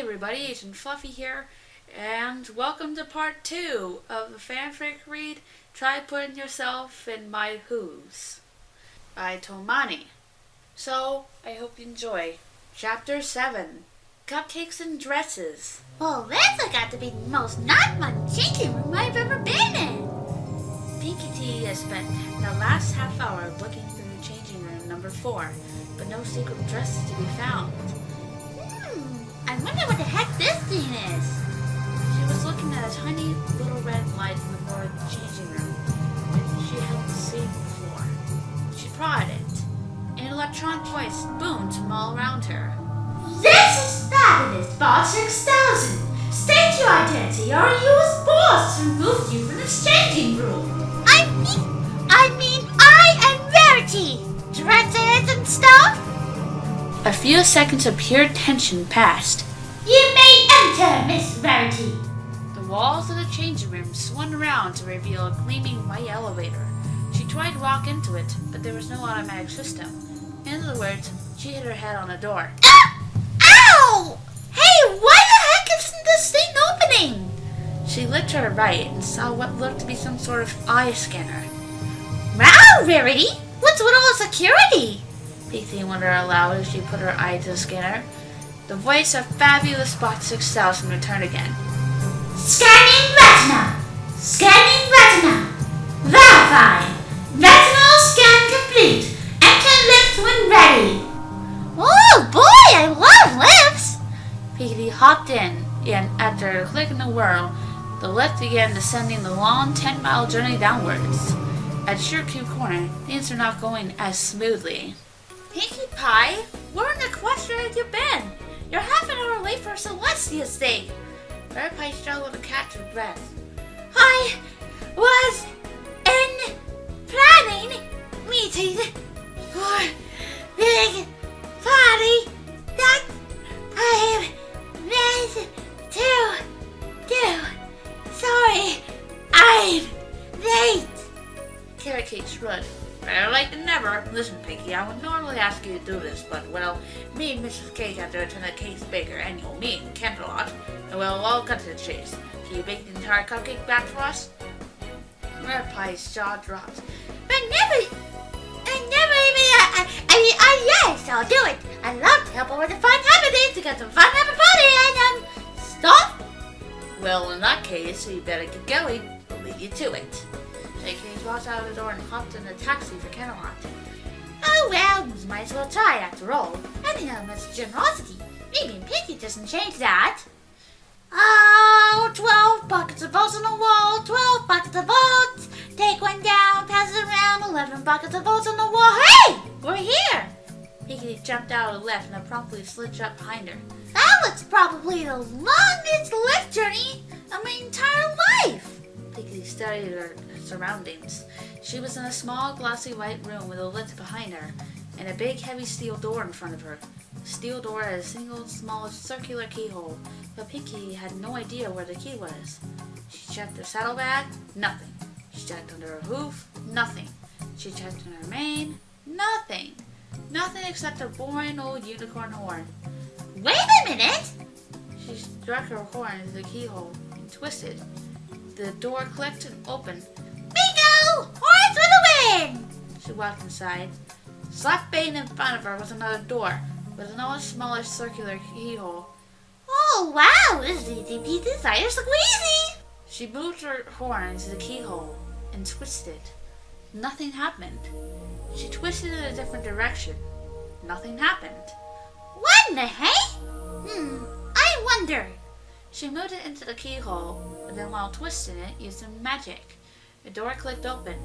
everybody, Agent Fluffy here, and welcome to part 2 of the fanfic read, Try Putting Yourself in My Hooves, by Thomani. So, I hope you enjoy. Chapter 7, Cupcakes and Dresses. Well, this has got to be the most not-fun changing room I've ever been in. Pinky T has spent the last half hour looking through changing room number 4, but no secret dresses to be found. I wonder what the heck this thing is. She was looking at a tiny little red light in the floor of the changing room, which she hadn't seen before. She prodded it. An electronic voice boomed from all around her. This is Fabulous Bot 6000. State your identity or use boss to remove you from the changing room. I am Verity. Dresses and stuff? A few seconds of pure tension passed. You may enter, Miss Verity. The walls of the changing room swung around to reveal a gleaming white elevator. She tried to walk into it, but there was no automatic system. In other words, she hit her head on a door. Ow! Hey, why the heck isn't this thing opening? She looked to her right and saw what looked to be some sort of eye scanner. Wow, Verity! What's with all the security? Pinky wondered aloud as she put her eye to the scanner. The voice of Fabulous Bot 6000 returned again. Scanning retina. Scanning retina. Verifying. Retinal scan complete. Enter lift when ready. Oh boy, I love lifts! Pinky hopped in, and after a click in the whirl, the lift began descending the long 10-mile journey downwards. At Shirku Corner, things were not going as smoothly. Pinkie Pie, where in the question have you been? You're half an hour late for Celestia's thing. Red Pie struggled to catch her breath. I was in planning meeting for big party that I meant to do. Sorry, I'm late. Carrot Cake shrugged. Better late than never. Listen, Pinky, I would normally ask you to do this, but, well, me and Mrs. Cake have to attend the Cake's Baker annual meeting in Camelot, and well, I'll cut to the chase. Can you bake the entire cupcake back for us? Red Pie's jaw dropped. Yes, I'll do it. I'd love to help over the fun holidays to get some fun at the party and, stop. Well, in that case, you better get going. I'll lead you to it. Cake walked out of the door and hopped in a taxi for Camelot. Oh well, we might as well try after all. Any much generosity. Maybe Pinky doesn't change that. Oh, 12 buckets of votes on the wall, 12 buckets of votes. Take one down, pass it around, 11 buckets of votes on the wall. Hey, we're here. Pinky jumped out of the lift and promptly slid up behind her. That was probably the longest lift journey of my entire life. Pinky studied her surroundings. She was in a small, glossy white room with a lift behind her and a big, heavy steel door in front of her. The steel door had a single, small, circular keyhole, but Pinky had no idea where the key was. She checked her saddlebag, nothing. She checked under her hoof, nothing. She checked in her mane, nothing. Nothing except a boring old unicorn horn. Wait a minute! She struck her horn into the keyhole and twisted. The door clicked and opened. Bingo! Horns for the win! She walked inside. Slap bang in front of her was another door, with another smaller circular keyhole. Oh wow, this is easy peasy cider squeezy! She moved her horn into the keyhole and twisted. Nothing happened. She twisted in a different direction. Nothing happened. What in the hey? I wonder. She moved it into the keyhole, and then while twisting it, used some magic. The door clicked open.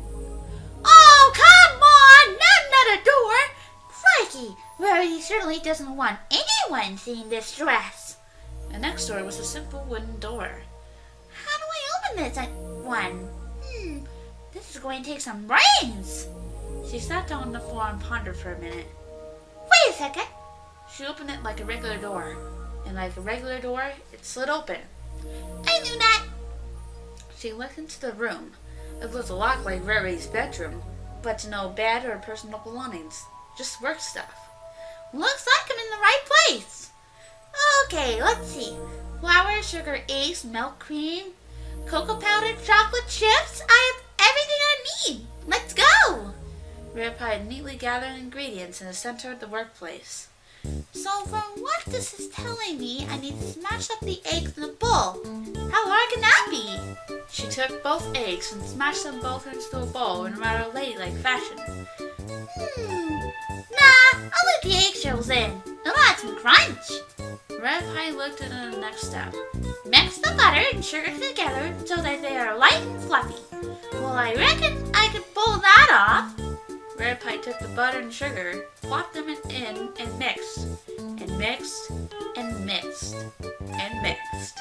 Oh, come on! Not another door! Crikey, Rarity certainly doesn't want anyone seeing this dress. The next door was a simple wooden door. How do I open this one? This is going to take some brains. She sat down on the floor and pondered for a minute. Wait a second. She opened it like a regular door, and like a regular door, it slid open. I knew that. She looked into the room. It looked a lot like Rarity's bedroom, but no bed or personal belongings, just work stuff. Looks like I'm in the right place. Okay, let's see. Flour, sugar, eggs, milk, cream, cocoa powder, chocolate chips. I have everything I need. Let's go! Rare Pie neatly gathered ingredients in the center of the workplace. So from what this is telling me, I need to smash up the eggs in a bowl. How hard can that be? She took both eggs and smashed them both into a bowl in a rather ladylike fashion. Nah, I'll leave the eggshells in. They'll add some crunch. Rare Pie looked into the next step. Mix the butter and sugar together so that they are light and fluffy. Well, I reckon I could pull that off. Rare Pie took the butter and sugar, plopped them in and mixed. And mixed, and mixed, and mixed.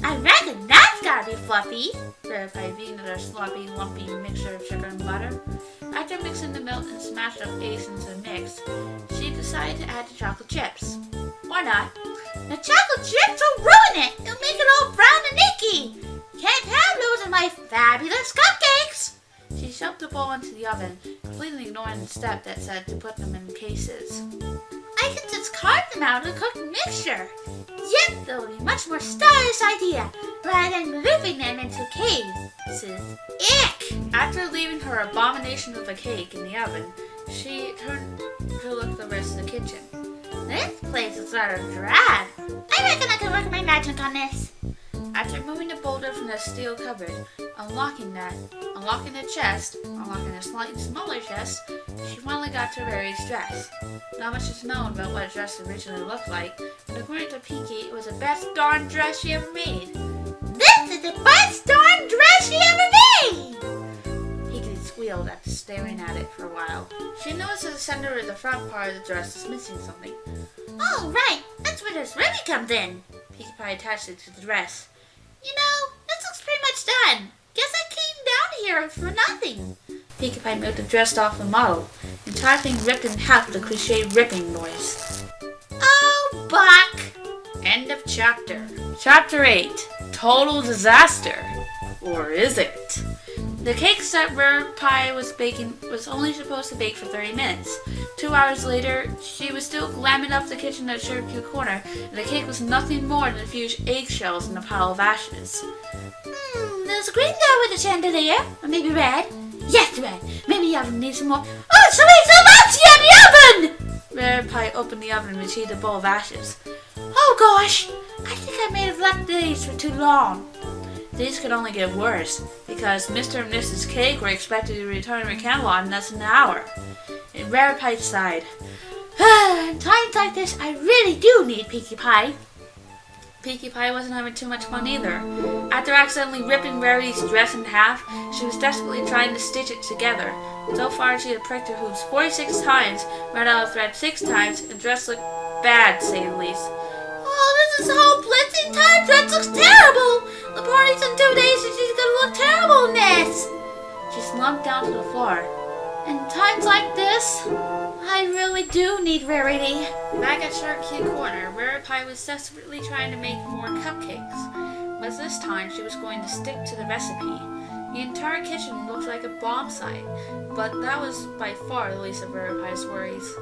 I reckon that's gotta be fluffy. Rare Pie beat into their sloppy, lumpy mixture of sugar and butter. After mixing the milk and smashed up eggs into the mix, she decided to add the chocolate chips. Why not? The chocolate chips will ruin it. It'll make it all brown and icky. Can't have those in my fabulous cupcakes. She shoved the bowl into the oven, completely ignoring the step that said to put them in cases. I can just carve them out of the cooked mixture. Yet they'll be much more stylish idea rather than looping them into cases. Ick! After leaving her abomination of a cake in the oven, she turned to look at the rest of the kitchen. This place is rather drab. I reckon I can work my magic on this. After moving the boulder from the steel cupboard, unlocking the chest, unlocking a slightly smaller chest, she finally got to Rary's dress. Not much is known about what a dress originally looked like, but according to Pinky, it was the best darn dress she ever made. This is the best darn dress she ever made! Pinky squealed after staring at it for a while. She noticed that the center of the front part of the dress was missing something. Oh, right. That's where this ribbon comes in. Pinkie Pie attached it to the dress. You know, this looks pretty much done. Guess I came down here for nothing. Pinkie Pie moved the dress off the model. The entire thing ripped in half with a cliche ripping noise. Oh, Buck! End of chapter. Chapter 8. Total disaster. Or is it? The cakes that Rare Pie was baking was only supposed to bake for 30 minutes. 2 hours later, she was still glamming up the kitchen at Sugarcube Corner, and the cake was nothing more than a few eggshells in a pile of ashes. There's green there with a chandelier. Or maybe red. Yes, red. Maybe the oven needs some more. Oh, somebody's about to in the oven! Rare Pie opened the oven and retrieved a bowl of ashes. Oh gosh, I think I may have left these for too long. These could only get worse, because Mr. and Mrs. Cake were expected to return to Camelot in less than an hour. And Rare Pie sighed. In times like this, I really do need Pinkie Pie. Pinkie Pie wasn't having too much fun either. After accidentally ripping Rarity's dress in half, she was desperately trying to stitch it together. So far, she had pricked her hooves 46 times, run out of thread 6 times, and the dress looked bad, to say the least. Oh, this is hopeless. The entire dress looks terrible. The party's in 2 days and she's gonna look terrible in this. She slumped down to the floor. In times like this, I really do need Rarity. Back at Sugarcube Corner, Rare Pie was desperately trying to make more cupcakes. But this time, she was going to stick to the recipe. The entire kitchen looked like a bomb site, but that was by far the least of Rare Pie's worries.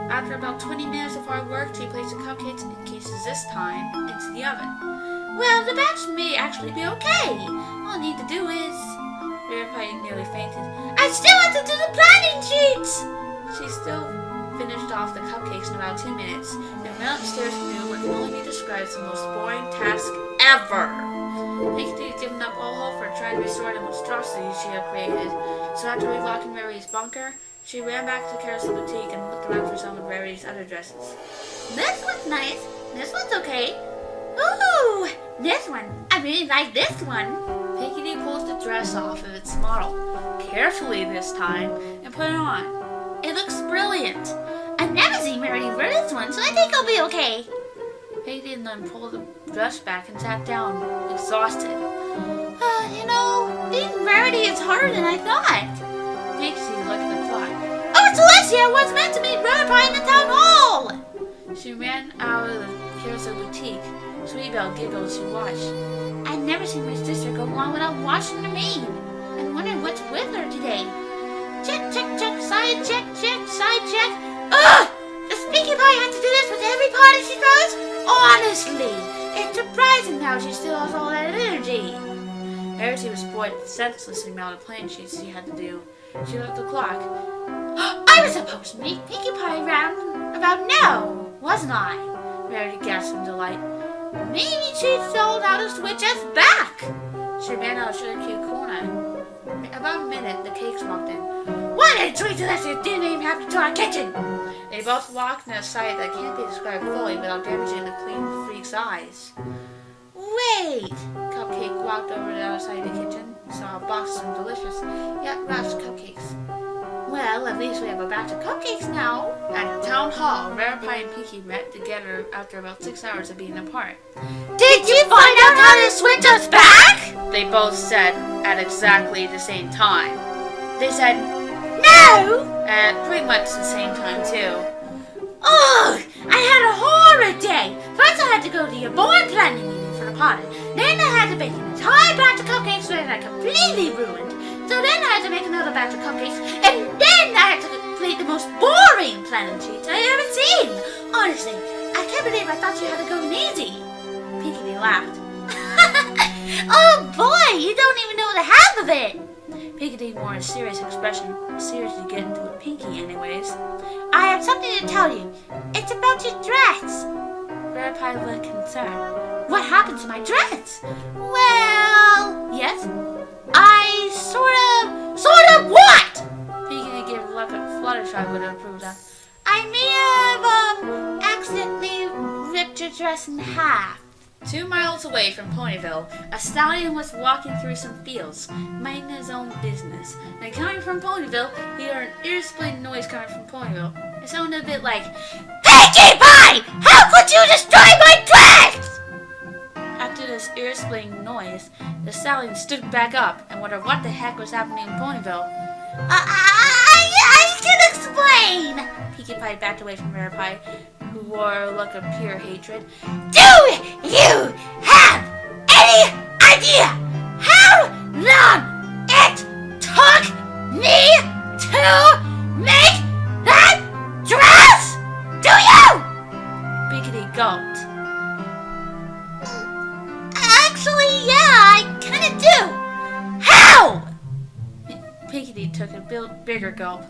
After about 20 minutes of hard work, she placed the cupcakes in cases this time into the oven. Well, the batch may actually be okay. All I need to do is... Rare Pie nearly fainted. I still have to do the planning sheets! She still finished off the cupcakes in about 2 minutes and went upstairs to do what can only be described as the most boring task ever. Pinkie had given up all hope for trying to restore the monstrosity she had created, so after relocking Rarity's bunker, she ran back to Carousel Boutique and looked around for some of Rarity's other dresses. This one's nice. This one's okay. Ooh, this one. I really like this one. Pinkie pulled the dress off of its model, carefully this time, and put it on. It looks brilliant. I've never seen Rarity wear this one, so I think I'll be okay. Pinkie then pulled the dress back and sat down, exhausted. Being Rarity is harder than I thought. Pinkie looked at the clock. Oh, it's Alessia! I was meant to meet Rare Pie in the town hall! She ran out of the Carousel Boutique. Sweet Belle giggled as she watched. I'd never seen my sister go long without washing her mane. I wondered what's with her today. Check, check, check, side check, side check. Ugh! Does Pinkie Pie Pie have to do this with every party she throws? Honestly, it's surprising how she still has all that energy. Rarity was bored senseless the amount of planning she had to do. She looked at the clock. I was supposed to meet Pinkie Pie around about now, wasn't I? Rarity gasped in delight. Maybe she told how to switch us back. She ran out of sugar cube corner. About a minute, the cakes walked in. What a treat to let you didn't even have to to our kitchen. They both walked in a sight that can't be described fully without damaging the clean freak's eyes. Wait. Cupcake walked over to the other side of the kitchen, saw a box of some delicious, yet wrapped cupcakes. Well, at least we have a batch of cupcakes now. At the town hall, Rare Pie and Pinkie met together after about 6 hours of being apart. Did you find out how to switch us back? They both said at exactly the same time. They said No! at pretty much the same time too. Ugh! I had a horrid day. First I had to go to your board planning meeting for the party. Then I had to bake an entire batch of cupcakes that I completely ruined. So then I had to make another batch of cupcakes. And then I had to complete the most boring planning sheets I ever seen. Honestly, I can't believe I thought you had to go easy. Pinkie laughed. Oh boy, you don't even know the half of it. Pinkie wore a serious expression, seriously getting to it. Pinkie anyways. I have something to tell you. It's about your dress. Rare Pie looked concerned. What happened to my dress? Well, yes. I sort of what? Pinkie gave a look at Fluttershy would have approved that. I may have, accidentally ripped your dress in half. 2 miles away from Ponyville, a stallion was walking through some fields, minding his own business. And coming from Ponyville, he heard an ear-splitting noise coming from Ponyville. It sounded a bit like, Pinkie Pie! How could you destroy my dress? After this ear-splitting noise, the stallion stood back up and wondered what the heck was happening in Ponyville. I can explain. Pinkie Pie backed away from Rare Pie, who wore a look of pure hatred. Do you have any idea how long it took me to make that dress? Do you? Pinkie gulped. Actually, yeah, I kinda do. How? Pinkie took a bigger gulp.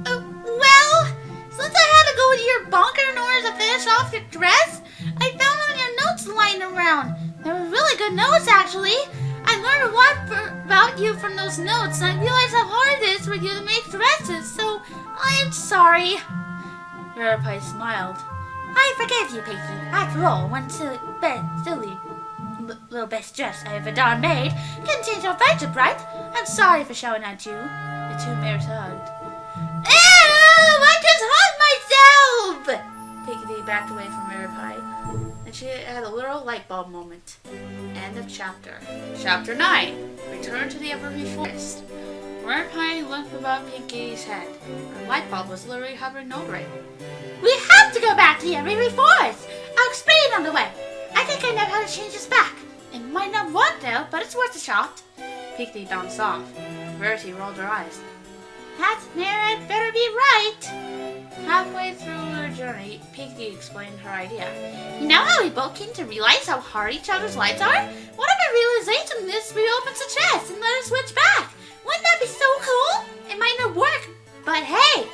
Well, since I had to go to your bunker in order to finish off your dress, I found all your notes lying around. They were really good notes, actually. I learned a lot about you from those notes, and I realized how hard it is for you to make dresses, so I am sorry. Rare Pie smiled. I forgive you, Pinkie. After all, one silly little best dress I ever done made can change our friendship, right? I'm sorry for showing at you. The two mares hugged. Ew! I just hugged myself! Pinkie backed away from Rare Pie, and she had a little light bulb moment. End of chapter. Chapter 9. Return to the Evergreen Forest. Rare Pie looked above Pinkie's head. Her light bulb was literally hovering over it. We have to go back to the Evergreen Forest! I'll explain on the way. I think I know how to change this back. It might not work though, but it's worth a shot. Pinkie bounced off. Rarity rolled her eyes. That mare had better be right. Halfway through their journey, Pinkie explained her idea. You know how we both came to realize how hard each other's lives are? What if our realization is we open the chest and let us switch back? Wouldn't that be so cool? It might not work, but hey,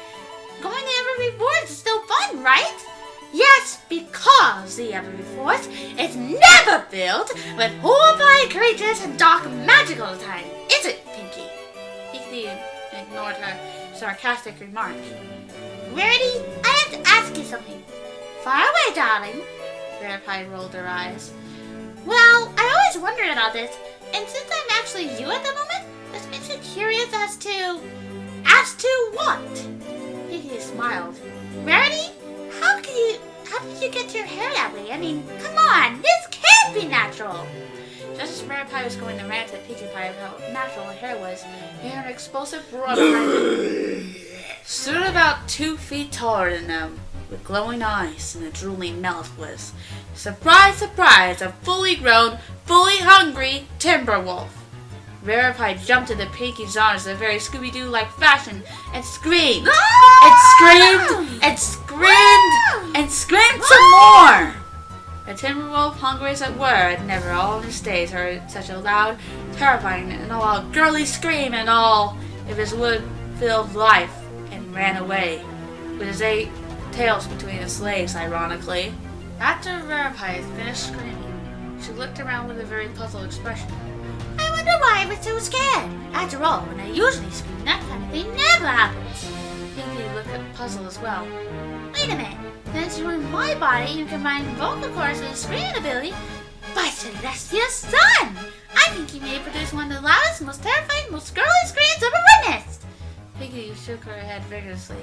going to Evergreen Forest is still fun, right? Yes, because the Evergreen Forest is never filled with horrifying creatures and dark magic all the time, is it, Pinkie? Pinkie ignored her sarcastic remark. Rarity, I have to ask you something. Far away, darling. Rare Pie rolled her eyes. Well, I always wondered about this, and since I'm actually you at the moment, this makes me curious as to what? Pinkie smiled. Rarity, how did you get your hair that way? I mean, come on, this can't be natural. Just as Rare Pie was going to rant at Pinkie Pie about how natural her hair was, he heard an explosive roar behind him. Stood about 2 feet taller than them, with glowing eyes and a drooling mouth was, surprise, surprise, a fully grown, fully hungry timber wolf. Verify jumped into Pinky's arms in a very Scooby-Doo-like fashion and screamed. And screamed some more. The Tin Wolf, hungry as it were, had never all in his days heard such a loud, terrifying, and all girly scream in all of his wood-filled life, and ran away, with his 8 tails between his legs, ironically. After Verify had finished screaming, she looked around with a very puzzled expression. I wonder why I was so scared. After all, when I usually scream, that kind of thing never happens. Pinky looked puzzled as well. Wait a minute. Since you're in my body, you combine vocal cords with screaming ability. By Celestia's son! I think you may produce one of the loudest, most terrifying, most girly screams ever witnessed. Pinky shook her head vigorously.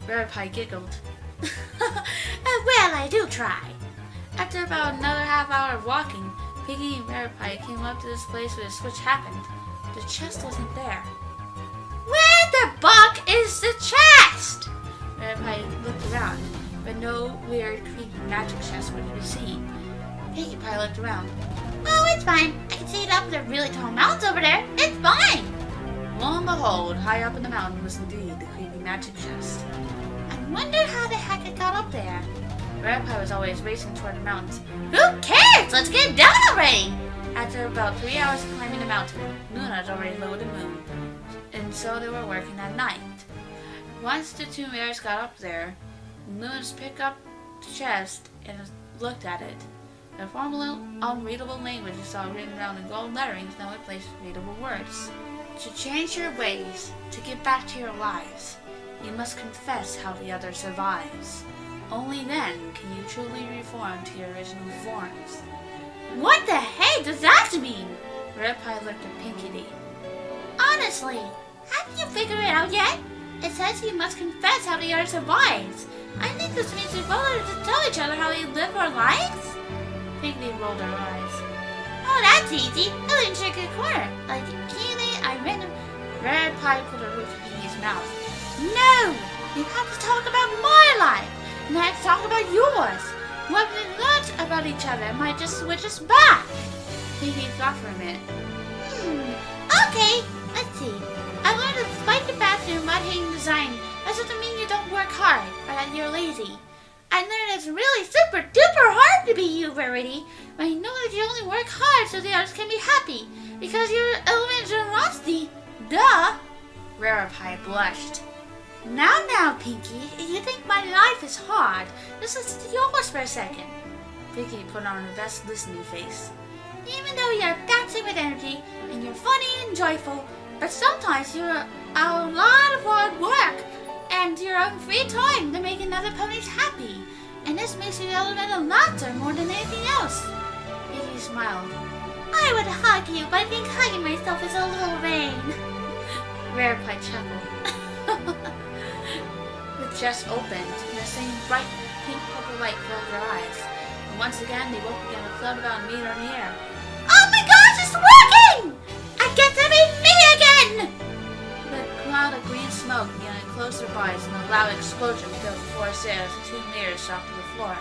Verify giggled. Well, I do try. After about another half hour of walking, Pinky and Verify came up to this place where the switch happened. The chest wasn't there. Where the buck is the chest? Verify looked around, but no weird, creepy magic chest were to be seen. Pinkie Pie looked around. Oh, it's fine. I can see it up the really tall mountains over there. It's fine. Lo and behold, high up in the mountain was indeed the creepy magic chest. I wonder how the heck it got up there. Verify was always racing toward the mountains. Who cares? Let's get down already. After about 3 hours of climbing the mountain, Moon had already lowered the moon, and so they were working at night. Once the 2 mares got up there, Moons picked up the chest and looked at it. The formal unreadable language you saw written around in gold letterings now replaced with readable words. To change your ways, to get back to your lives, you must confess how the other survives. Only then can you truly reform to your original forms. What the heck does that mean? Red Pie looked at Pinky D. Honestly, haven't you figured it out yet? It says you must confess how the other survives. I think this means we both have to tell each other how we live our lives. Pinky rolled her eyes. Oh, that's easy. A little tricky corner. Like, Keely, I ran. Red Pie put her hook in Pinky's mouth. No! You have to talk about my life. And I have to talk about yours. What we learned about each other might just switch us back. Pinky thought for a minute. Okay, let's see. I learned that despite your bathroom mud-hating design, that doesn't mean you don't work hard or that you're lazy. I learned it's really super duper hard to be you, Verity, but I know that you only work hard so the others can be happy, because you're element of generosity. Duh! Verify blushed. Now, Pinky, if you think my life is hard, just listen to yours for a second. Pinky put on her best listening face. Even though you're bouncing with energy, and you're funny and joyful, but sometimes you're a lot of hard work, and you're on free time to make another ponies happy. And this makes you the element of laughter more than anything else. Pinky smiled. I would hug you, but I think hugging myself is a little vain. Verify chuckled. The chest opened, and the same bright pink purple light filled their eyes. And once again, they both began to float about and meet in the air. Oh my gosh, it's working! I get to be me again! The cloud of green smoke began to close their bodies, and a loud explosion filled the forest air as the 2 mirrors dropped to the floor.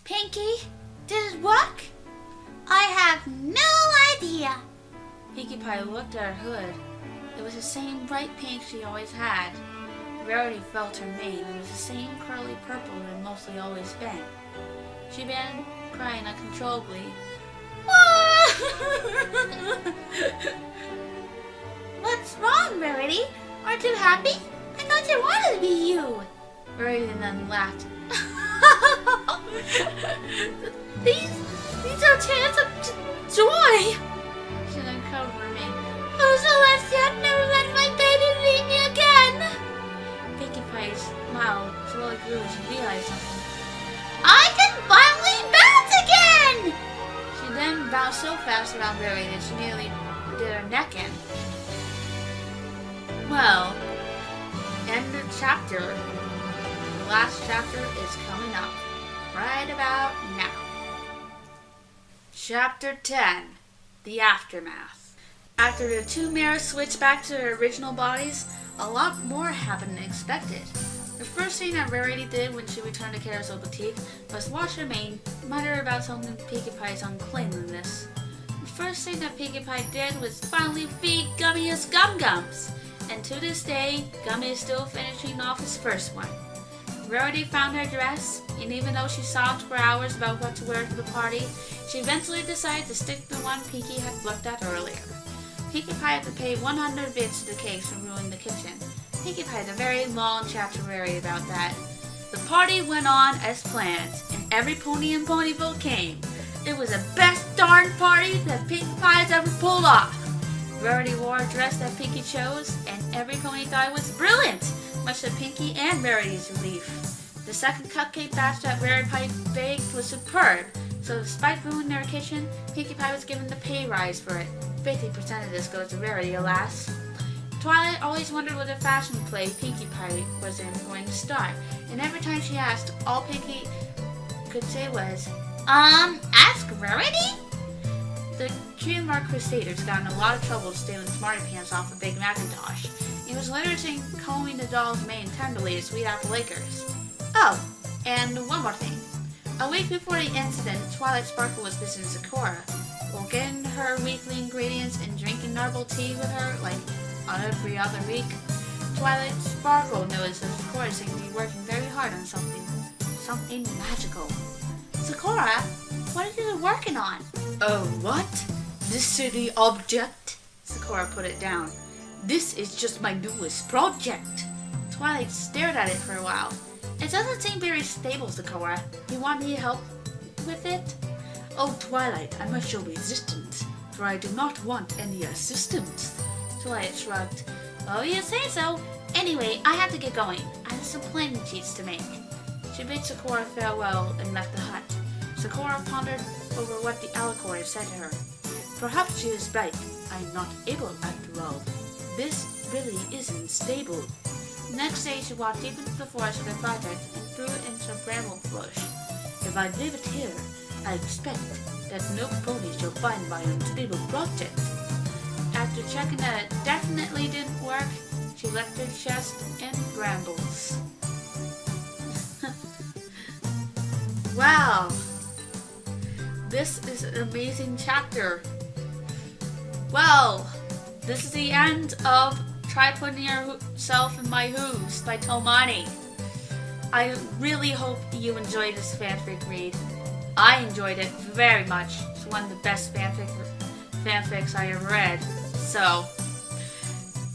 Pinky, did it work? I have no idea. Pinkie Pie looked at her hood. It was the same bright pink she always had. Rarity felt her mane. It was the same curly purple it had mostly always been. She began crying uncontrollably. What's wrong, Rarity? Aren't you happy? I thought you wanted to be you. Rarity then laughed. These are tears of joy. She then covered her mane. Oh, Celestia, never let my baby leave me again. Pinkie Pie's smile slowly grew as she realized something. I can finally bounce again! She then bounced so fast around Rarity that she nearly did her neck in. Well, end of chapter. The last chapter is coming up right about now. Chapter 10, The Aftermath. After the 2 mirrors switched back to their original bodies, a lot more happened than expected. The first thing that Rarity did when she returned to Carousel Boutique was wash her mane, mutter about something Pinkie Pie's uncleanliness. first thing that Pinkie Pie did was finally feed Gummy his Gum Gums. And to this day, Gummy is still finishing off his first one. Rarity found her dress, and even though she sobbed for hours about what to wear to the party, she eventually decided to stick to the one Pinkie had looked at earlier. Pinkie Pie had to pay 100 bits to the cakes for ruining the kitchen. Pinkie Pie had a very long chat to Rarity about that. The party went on as planned, and every pony in Ponyville came. It was the best darn party that Pinkie Pie has ever pulled off. Rarity wore a dress that Pinkie chose, and every pony thought it was brilliant, much to Pinkie and Rarity's relief. The second cupcake batch that Rarity Pie baked was superb, so despite ruining their kitchen, Pinkie Pie was given the pay rise for it. 50% of this goes to Rarity, alas. Twilight always wondered what a fashion play Pinkie Pie was going to start, and every time she asked, all Pinkie could say was, Ask Rarity? The trademark Crusaders got in a lot of trouble stealing Smarty Pants off of Big Macintosh. It was later seen combing the doll's mane tenderly at Sweet Apple Acres. Oh, and one more thing. A week before the incident, Twilight Sparkle was visiting Sakura. While getting her weekly ingredients and drinking herbal tea with her, like on every other week, Twilight Sparkle noticed that Sakura seemed to be working very hard on something magical. Sakura, what are you working on? Oh, what? This silly object? Sakura put it down. This is just my newest project. Twilight stared at it for a while. It doesn't seem very stable, Sakura. You want me to help with it? Oh, Twilight, I must show resistance, for I do not want any assistance. Twilight shrugged. Oh, you say so. Anyway, I have to get going. I have some planning sheets to make. She bid Sakura farewell and left the hut. Sakura pondered over what the alicorn had said to her. Perhaps she is right. I am not able after all. This really isn't stable. The next day she walked deep into the forest with her project and threw it into a bramble bush. If I leave it here, I expect that no pony shall find my unstable project. After checking that it definitely didn't work, she left her chest in brambles. Wow! This is an amazing chapter. Well, this is the end of Try Putting Yourself in My Hooves by Thomani. I really hope you enjoyed this fanfic read. I enjoyed it very much. It's one of the best fanfics I ever read. So,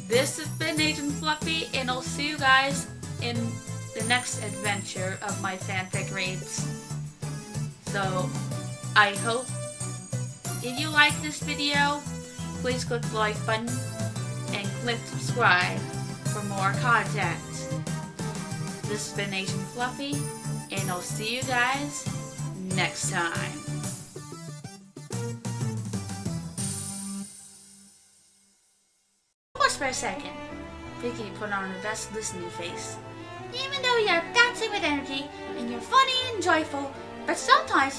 this has been Agent Fluffy, and I'll see you guys in the next adventure of my fanfic reads. So, I hope if you like this video, please click the like button and click subscribe for more content. This has been Agent Fluffy, and I'll see you guys next time. Pause for a second. Pinkie put on her best listening face. Even though you're dancing with energy and you're funny and joyful, but sometimes you